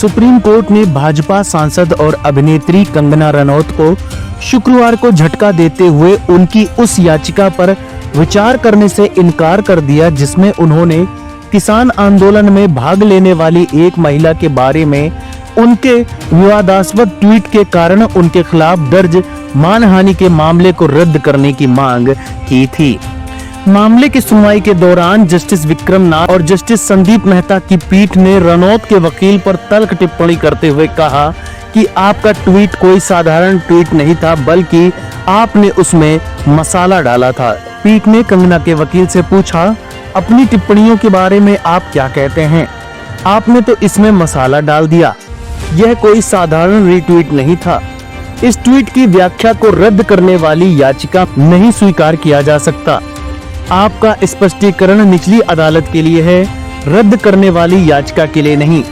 Supreme court ने भाजपा सांसद और अभिनेत्री कंगना रनौत को शुक्रवार को झटका देते हुए उनकी उस याचिका पर विचार करने से इनकार कर दिया जिसमें उन्होंने किसान आंदोलन में भाग लेने वाली एक महिला के बारे में उनके विवादास्पद ट्वीट के कारण उनके खिलाफ दर्ज मानहानि के मामले को रद्द करने की मांग की थी। मामले की सुनवाई के दौरान जस्टिस विक्रम नाथ और जस्टिस संदीप मेहता की पीठ ने रनौत के वकील पर तल्ख टिप्पणी करते हुए कहा कि आपका ट्वीट कोई साधारण ट्वीट नहीं था, बल्कि आपने उसमें मसाला डाला था। पीठ ने कंगना के वकील से पूछा, अपनी टिप्पणियों के बारे में आप क्या कहते हैं? आपने तो इसमें मसाला डाल दिया, यह कोई साधारण रीट्वीट नहीं था। इस ट्वीट की व्याख्या को रद्द करने वाली याचिका नहीं स्वीकार किया जा सकता। आपका स्पष्टीकरण निचली अदालत के लिए है, रद्द करने वाली याचिका के लिए नहीं।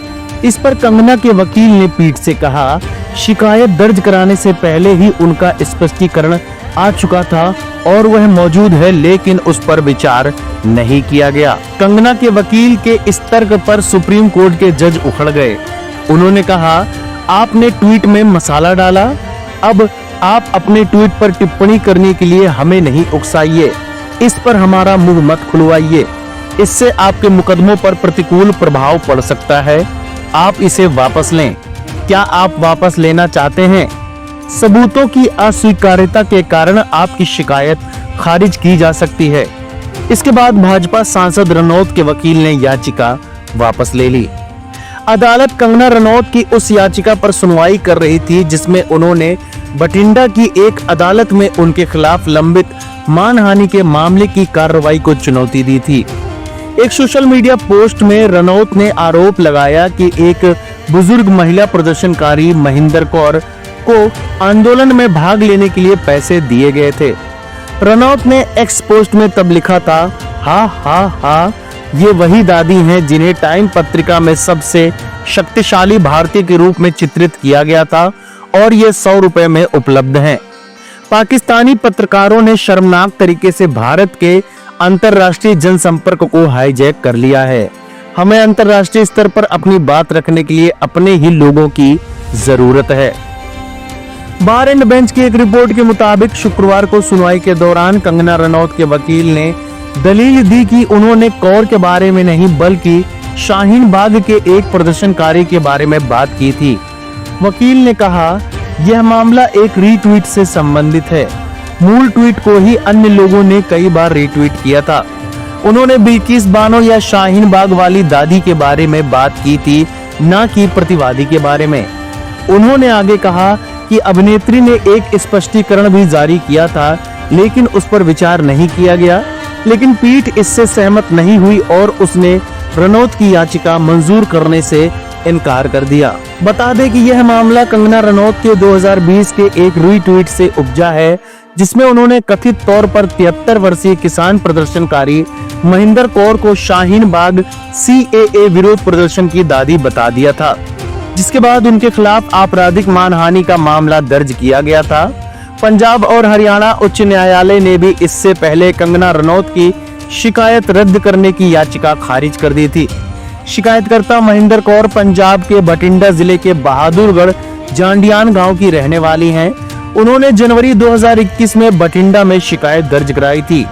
इस पर कंगना के वकील ने पीठ से कहा, शिकायत दर्ज कराने से पहले ही उनका स्पष्टीकरण आ चुका था और वह मौजूद है, लेकिन उस पर विचार नहीं किया गया। कंगना के वकील के इस तर्क पर सुप्रीम कोर्ट के जज उखड़ गए। उन्होंने कहा, आपने ट्वीट में मसाला डाला, अब आप अपने ट्वीट पर टिप्पणी करने के लिए हमें नहीं उकसाइए, इस पर हमारा मुंह मत खुलवाइए, इससे आपके मुकदमों पर प्रतिकूल प्रभाव पड़ सकता है। आप इसे वापस लें। क्या आप वापस लेना चाहते हैं? सबूतों की अस्वीकार्यता के कारण आपकी शिकायत खारिज की जा सकती है। इसके बाद भाजपा सांसद रनौत के वकील ने याचिका वापस ले ली। अदालत कंगना रनौत की उस याचिका पर सुनवाई कर रही थी जिसमें उन्होंने बठिंडा की एक अदालत में उनके खिलाफ लंबित मानहानि के मामले की कार्रवाई को चुनौती दी थी। एक सोशल मीडिया पोस्ट में रनौत ने आरोप लगाया कि एक बुजुर्ग महिला प्रदर्शनकारी महिंदर कौर को आंदोलन में भाग लेने के लिए पैसे दिए गए थे। रनौत ने एक्स पोस्ट में तब लिखा था, हा, ये वही दादी हैं जिन्हें टाइम पत्रिका में सबसे शक्तिशाली भारतीय के रूप में चित्रित किया गया था और ये 100 रुपए में उपलब्ध हैं। पाकिस्तानी पत्रकारों ने शर्मनाक तरीके से भारत के अंतर्राष्ट्रीय जनसंपर्क को हाईजैक कर लिया है। हमें अंतर्राष्ट्रीय स्तर पर अपनी बात रखने के लिए अपने ही लोगों की जरूरत है। बार एंड बेंच की एक रिपोर्ट के मुताबिक शुक्रवार को सुनवाई के दौरान कंगना रनौत के वकील ने दलील दी कि उन्होंने कौर के बारे में नहीं बल्कि शाहीन बाग के एक प्रदर्शनकारी के बारे में बात की थी। वकील ने कहा, यह मामला एक रीट्वीट से संबंधित है। मूल ट्वीट को ही अन्य लोगों ने कई बार रीट्वीट किया था। उन्होंने बिल्किस बानो या शाहीन बाग वाली दादी के बारे में बात की थी, न कि प्रतिवादी के बारे में। उन्होंने आगे कहा कि अभिनेत्री ने एक स्पष्टीकरण भी जारी किया था, लेकिन उस पर विचार नहीं किया गया। लेकिन पीठ इससे सहमत नहीं हुई और उसने रनौत की याचिका मंजूर करने से इनकार कर दिया। बता दें कि यह मामला कंगना रनौत के 2020 के एक रीट्वीट से उपजा है, जिसमें उन्होंने कथित तौर पर 73 वर्षीय किसान प्रदर्शनकारी महिंदर कौर को शाहीन बाग CAA विरोध प्रदर्शन की दादी बता दिया था, जिसके बाद उनके खिलाफ आपराधिक मानहानि का मामला दर्ज किया गया था। पंजाब और हरियाणा उच्च न्यायालय ने भी इससे पहले कंगना रनौत की शिकायत रद्द करने की याचिका खारिज कर दी थी। शिकायतकर्ता महिंदर कौर पंजाब के बठिंडा जिले के बहादुरगढ़ जांडियान गांव की रहने वाली हैं। उन्होंने जनवरी 2021 में बठिंडा में शिकायत दर्ज कराई थी।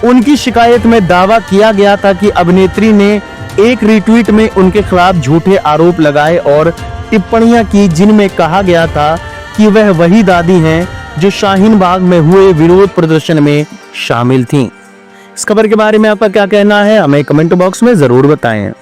उनकी शिकायत में दावा किया गया था कि अभिनेत्री ने एक रीट्वीट में उनके खिलाफ झूठे आरोप लगाए और टिप्पणियां की, जिनमें कहा गया था कि वह वही दादी हैं जो शाहीन बाग में हुए विरोध प्रदर्शन में शामिल थीं। इस खबर के बारे में आपका क्या कहना है, हमें कमेंट बॉक्स में जरूर बताएं।